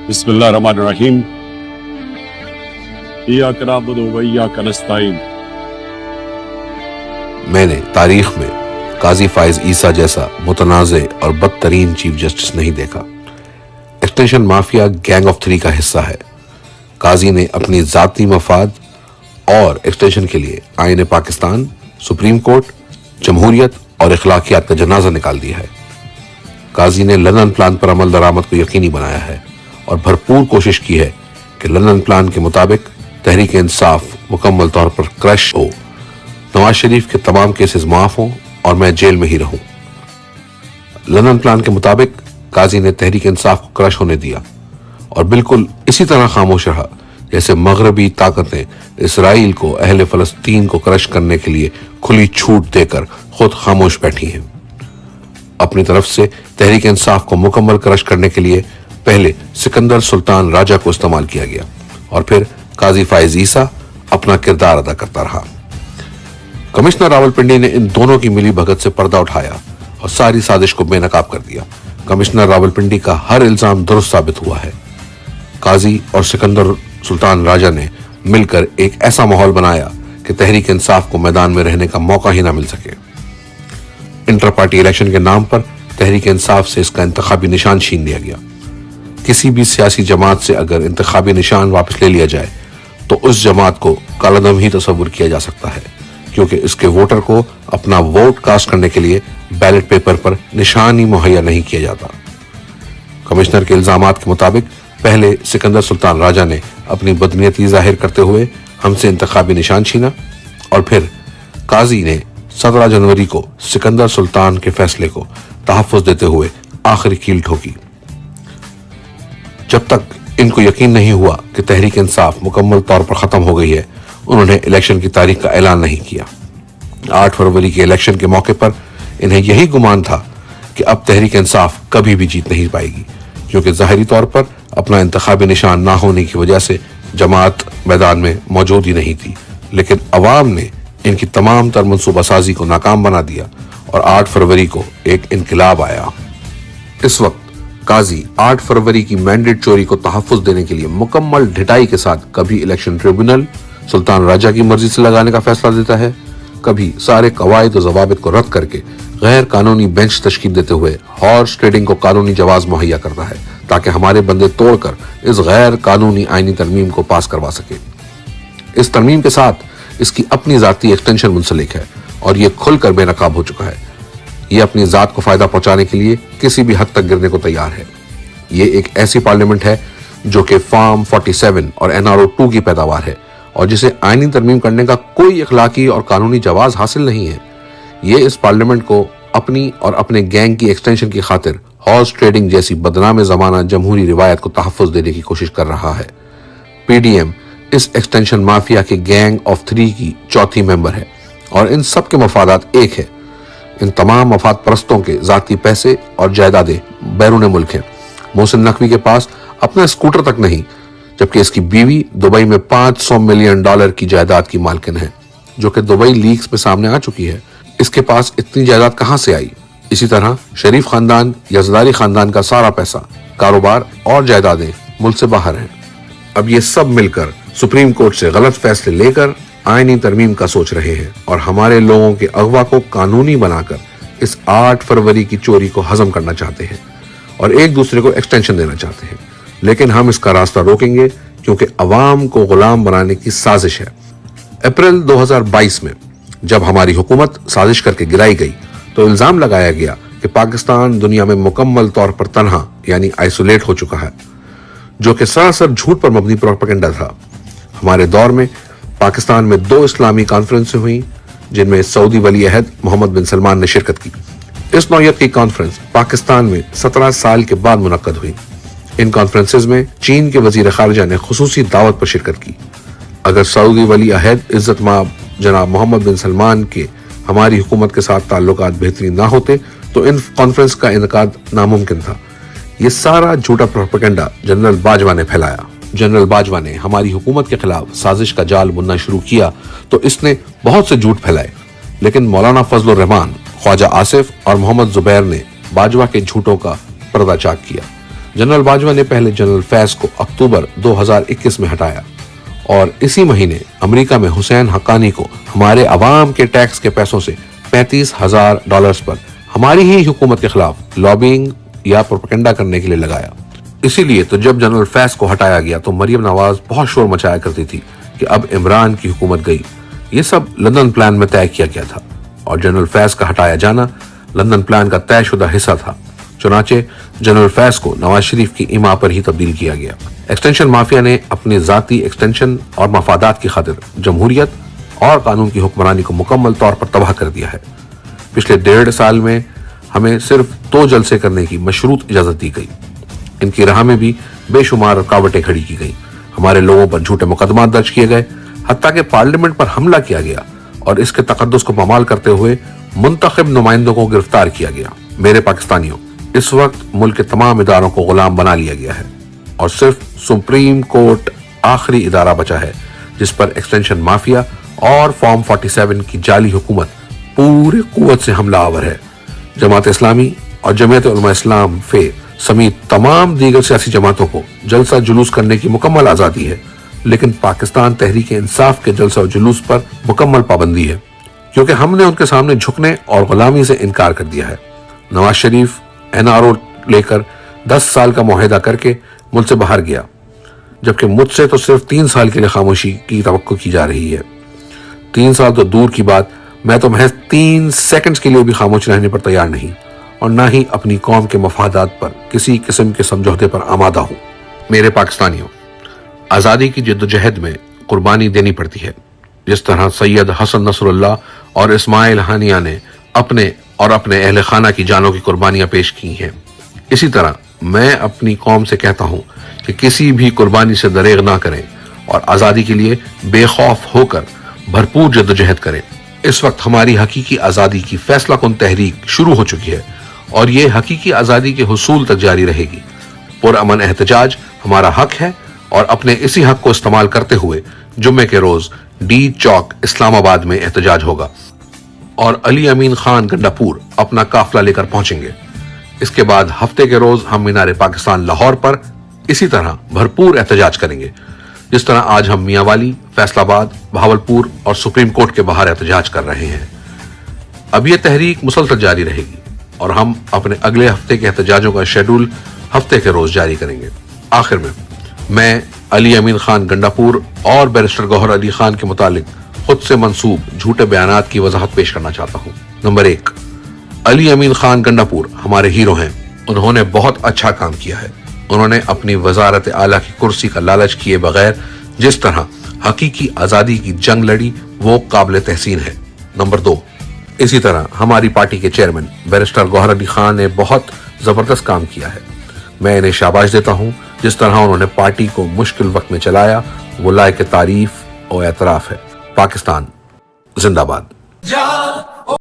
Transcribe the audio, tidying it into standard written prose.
बिस्मिल्लाहिर्रहमानिर्रहीम। इय्याका नअबुदु व इय्याका नस्तईन। मैंने तारीख में काजी फाइज ईसा जैसा मुतनाज़े और बदतरीन चीफ जस्टिस नहीं देखा। एक्सटेंशन माफिया गैंग ऑफ 3 का हिस्सा है। काजी ने अपनी जाती मफाद और एक्सटेंशन के लिए आईन पाकिस्तान, सुप्रीम कोर्ट, जमहूरियत और इखलाकियात का जनाजा निकाल दिया है। काजी ने लंदन प्लान पर अमल दरामद को यकीनी बनाया है और भरपूर कोशिश की है कि लंदन प्लान के मुताबिक तहरीक इंसाफ मुकम्मल तौर पर क्रश हो, नवाज शरीफ के तमाम केसेस माफ हों और मैं जेल में ही रहूं। लंदन प्लान के मुताबिक काजी ने तहरीक इंसाफ को क्रश होने दिया और बिल्कुल इसी तरह खामोश रहा जैसे मगरबी ताकतें इसराइल को अहले फलस्तीन को क्रश करने के लिए खुली छूट देकर खुद खामोश बैठी हैं। अपनी तरफ से तहरीक इंसाफ को मुकम्मल क्रश करने के लिए पहले सिकंदर सुल्तान राजा को इस्तेमाल किया गया और फिर काजी फाइज ईसा अपना किरदार अदा करता रहा। कमिश्नर रावलपिंडी ने इन दोनों की मिली भगत से पर्दा उठाया और सारी साजिश को बेनकाब कर दिया। कमिश्नर रावलपिंडी का हर इल्जाम दुरुस्त साबित हुआ है। काजी और सिकंदर सुल्तान राजा ने मिलकर एक ऐसा माहौल बनाया कि तहरीक इंसाफ को मैदान में रहने का मौका ही ना मिल सके। इंटर पार्टी इलेक्शन के नाम पर तहरीक इंसाफ से इसका इंतखाबी निशान छीन लिया गया। किसी भी सियासी जमात से अगर इंतखाबी निशान वापस ले लिया जाए तो उस जमात को कालादम ही तस्वुर किया जा सकता है, क्योंकि इसके वोटर को अपना वोट कास्ट करने के लिए बैलेट पेपर पर निशान ही मुहैया नहीं किया जाता। कमिश्नर के इल्जामात के मुताबिक पहले सिकंदर सुल्तान राजा ने अपनी बदनीयती जाहिर करते हुए हमसे इंतखाबी निशान छीना और फिर काजी ने 17 जनवरी को सिकंदर सुल्तान के फैसले को तहफ़्फ़ुज़ देते हुए आखिरी कील ठोकी। जब तक इनको यकीन नहीं हुआ कि तहरीक इंसाफ मुकम्मल तौर पर खत्म हो गई है, उन्होंने इलेक्शन की तारीख का ऐलान नहीं किया। 8 फरवरी के इलेक्शन के मौके पर इन्हें यही गुमान था कि अब तहरीक इंसाफ कभी भी जीत नहीं पाएगी, क्योंकि ज़ाहिरी तौर पर अपना इंतखाबी निशान ना होने की वजह से जमात मैदान में मौजूद ही नहीं थी। लेकिन अवाम ने इनकी तमाम तर मनसूबासाजी को नाकाम बना दिया और 8 फरवरी को एक इनकलाब आया। इस वक्त काजी 8 फरवरी की मैंडेट चोरी को तहफ़्फ़ुज़ देने के लिए मुकम्मल ढिठाई के साथ कभी इलेक्शन ट्रिब्यूनल सुल्तान राजा की मर्जी से लगाने का फैसला देता है, कभी सारे कवायद और ज़वाबित को रद्द करके गैर कानूनी बेंच तश्कील देते हुए हॉर्स ट्रेडिंग को कानूनी जवाज मुहैया करता है ताकि हमारे बंदे तोड़कर इस गैर कानूनी आईनी तरमीम को पास करवा सके। इस तरमीम के साथ इसकी अपनी जाती एक्सटेंशन मुंसलिक है और ये खुलकर बेनकाब हो चुका है। ये अपनी जात को फायदा पहुंचाने के लिए किसी भी हद तक गिरने को तैयार है। ये एक ऐसी पार्लियामेंट है जो कि फार्म 47 और NRO 2 की पैदावार है और जिसे आईनी तरमीम करने का कोई इखलाकी और कानूनी जवाज हासिल नहीं है। ये इस पार्लियामेंट को अपनी और अपने गैंग की एक्सटेंशन की खातिर हॉर्स ट्रेडिंग जैसी बदनाम ज़माना जमहूरी रिवायत को तहफ़्फ़ुज़ देने की कोशिश कर रहा है। PDM इस एक्सटेंशन माफिया के गैंग ऑफ 3 की चौथी मेंबर है और इन सब के मफादात एक है। इन तमाम मफाद परस्तों के जाती पैसे और जायदादें बैरून मुल्क हैं। मोहसिन नकवी के पास अपना स्कूटर तक नहीं, जबकि इसकी बीवी दुबई में $500 मिलियन की जायदाद की मालकिन है, जो कि दुबई लीक्स में सामने आ चुकी है। इसके पास इतनी जायदाद कहां से आई? इसी तरह शरीफ खानदान या ज़रदारी खानदान का सारा पैसा, कारोबार और जायदादें मुल्क से बाहर हैं। अब ये सब मिलकर सुप्रीम कोर्ट से गलत फैसले लेकर आईनी तरमीम का सोच रहे हैं और हमारे लोगों के अगवा को कानूनी बनाकर इस 8 फरवरी की चोरी को हजम करना चाहते हैं और एक दूसरे को एक्सटेंशन देना चाहते हैं। लेकिन हम इसका रास्ता रोकेंगे क्योंकि अवाम को गुलाम बनाने की साजिश है। अप्रैल 2022 में जब हमारी हुकूमत साजिश करके गिराई गई तो इल्जाम लगाया गया कि पाकिस्तान दुनिया में मुकम्मल तौर पर तन्हा यानी आइसोलेट हो चुका है, जो कि सरासर झूठ पर मबनी प्रोपेगेंडा था। हमारे दौर में पाकिस्तान में 2 इस्लामी कॉन्फ्रेंसें हुई जिनमें सऊदी वली अहद मोहम्मद बिन सलमान ने शिरकत की। इस नौयत की कॉन्फ्रेंस पाकिस्तान में 17 साल के बाद मुनक्कद हुई। इन कॉन्फ्रेंसेज में चीन के वजीर खारजा ने खुसूसी दावत पर शिरकत की। अगर सऊदी वली अहद इज्जत माब जनाब मोहम्मद बिन सलमान के हमारी हुकूमत के साथ ताल्लुकात बेहतरीन ना होते तो इन कॉन्फ्रेंस का इनेकाद नामुमकिन था। ये सारा झूठा प्रोपेगेंडा जनरल बाजवा ने फैलाया। जनरल बाजवा ने हमारी हुकूमत के खिलाफ साजिश का जाल बुनना शुरू किया तो इसने बहुत से झूठ फैलाए, लेकिन मौलाना फजलुर रहमान, ख्वाजा आसिफ और मोहम्मद जुबैर ने बाजवा के झूठों का पर्दा चाक किया। जनरल बाजवा ने पहले जनरल फैज को अक्टूबर 2021 में हटाया और इसी महीने अमेरिका में हुसैन हक्कानी को हमारे अवाम के टैक्स के पैसों से $35,000 पर हमारी ही हुकूमत के खिलाफ लॉबिंग या प्रोपेगेंडा करने के लिए लगाया। इसीलिए तो जब जनरल फैज को हटाया गया तो मरियम नवाज बहुत शोर मचाया करती थी कि अब इमरान की हुकूमत गई। ये सब लंदन प्लान में तय किया गया था और जनरल फैज का हटाया जाना लंदन प्लान का तयशुदा हिस्सा था। चुनाचे जनरल फैज को नवाज शरीफ की इमा पर ही तब्दील किया गया। एक्सटेंशन माफिया ने अपने जाती एक्सटेंशन और मफादात की खातिर जमहूरियत और कानून की हुक्मरानी को मुकम्मल तौर पर तबाह कर दिया है। पिछले 1.5 साल में हमें सिर्फ 2 जलसे करने की मशरूत इजाजत दी गई। इनकी राह में भी बेशुमार रुकावटें खड़ी की गई। हमारे लोगों पर झूठे मुकदमा दर्ज किए गए, हत्ता के पार्लियामेंट पर हमला किया गया और इसके तकद्दुस को पामाल करते हुए मुंतखब नुमाइंदों को गिरफ्तार किया गया। मेरे पाकिस्तानियों, इस वक्त मुल्क के तमाम इदारों को गुलाम बना लिया गया है और सिर्फ सुप्रीम कोर्ट आखिरी इदारा बचा है जिस पर एक्सटेंशन माफिया और फॉर्म 47 की जाली हुकूमत पूरी कुव्वत से हमला आवर है। जमात इस्लामी और जमीयत उलमा इस्लाम फे समेत तमाम दीगर सियासी जमातों को जलसा जुलूस करने की मुकम्मल आज़ादी है, लेकिन पाकिस्तान तहरीक इंसाफ के जलसा और जुलूस पर मुकम्मल पाबंदी है क्योंकि हमने उनके सामने झुकने और गुलामी से इनकार कर दिया है। नवाज शरीफ NRO लेकर 10 साल का मुआहिदा करके मुल्क से बाहर गया, जबकि मुझसे तो सिर्फ 3 साल के लिए खामोशी की तवक्को की जा रही है। 3 साल तो दूर की बात, मैं तो महज 3 सेकंड्स के लिए भी खामोश रहने पर तैयार नहीं और ना ही अपनी कौम के मफादात पर किसी किस्म के समझौते पर आमादा हूं। मेरे पाकिस्तानियों, आज़ादी की जद्दोजहद में कुर्बानी देनी पड़ती है। जिस तरह सैयद हसन नसरुल्लाह और इस्माइल हानिया ने अपने और अपने अहले खाना की जानों की कुर्बानियां पेश की हैं, इसी तरह मैं अपनी कौम से कहता हूं कि किसी भी कुर्बानी से दरेग ना करें और आज़ादी के लिए बेखौफ होकर भरपूर जद्दोजहद करें। इस वक्त हमारी हकीकी आज़ादी की फैसला कुन तहरीक शुरू हो चुकी है और ये हकीकी आज़ादी के हुसूल तक जारी रहेगी। पुरअमन एहतजाज हमारा हक है और अपने इसी हक को इस्तेमाल करते हुए जुम्मे के रोज डी चौक इस्लामाबाद में एहतजाज होगा और अली अमीन खान गंडापुर अपना काफिला लेकर पहुंचेंगे। इसके बाद हफ्ते के रोज हम मीनार पाकिस्तान लाहौर पर इसी तरह भरपूर एहतजाज करेंगे, जिस तरह आज हम मियांवाली, फैसलाबाद, भावलपुर और सुप्रीम कोर्ट के बाहर एहतजाज कर रहे हैं। अब यह तहरीक मुसलसल जारी रहेगी और हम अपने अगले हफ्ते के एहतजाजों का शेड्यूल हफ्ते के रोज जारी करेंगे। आखिर में मैं अली अमीन खान गंडापुर और बैरिस्टर गौहर अली खान के मुतालिक खुद से मंसूब झूठे बयानात की वजाहत पेश करना चाहता हूँ। नंबर 1, अली अमीन खान गंडापुर हमारे हीरो हैं। उन्होंने बहुत अच्छा काम किया है। उन्होंने अपनी वजारत आला की कुर्सी का लालच किए बगैर जिस तरह हकीकी आज़ादी की जंग लड़ी वो काबिल तहसीन है। नंबर 2, इसी तरह हमारी पार्टी के चेयरमैन बैरिस्टर गौहर अली खान ने बहुत जबरदस्त काम किया है। मैं इन्हें शाबाश देता हूँ। जिस तरह उन्होंने पार्टी को मुश्किल वक्त में चलाया वो लायक तारीफ और एतराफ है। पाकिस्तान जिंदाबाद।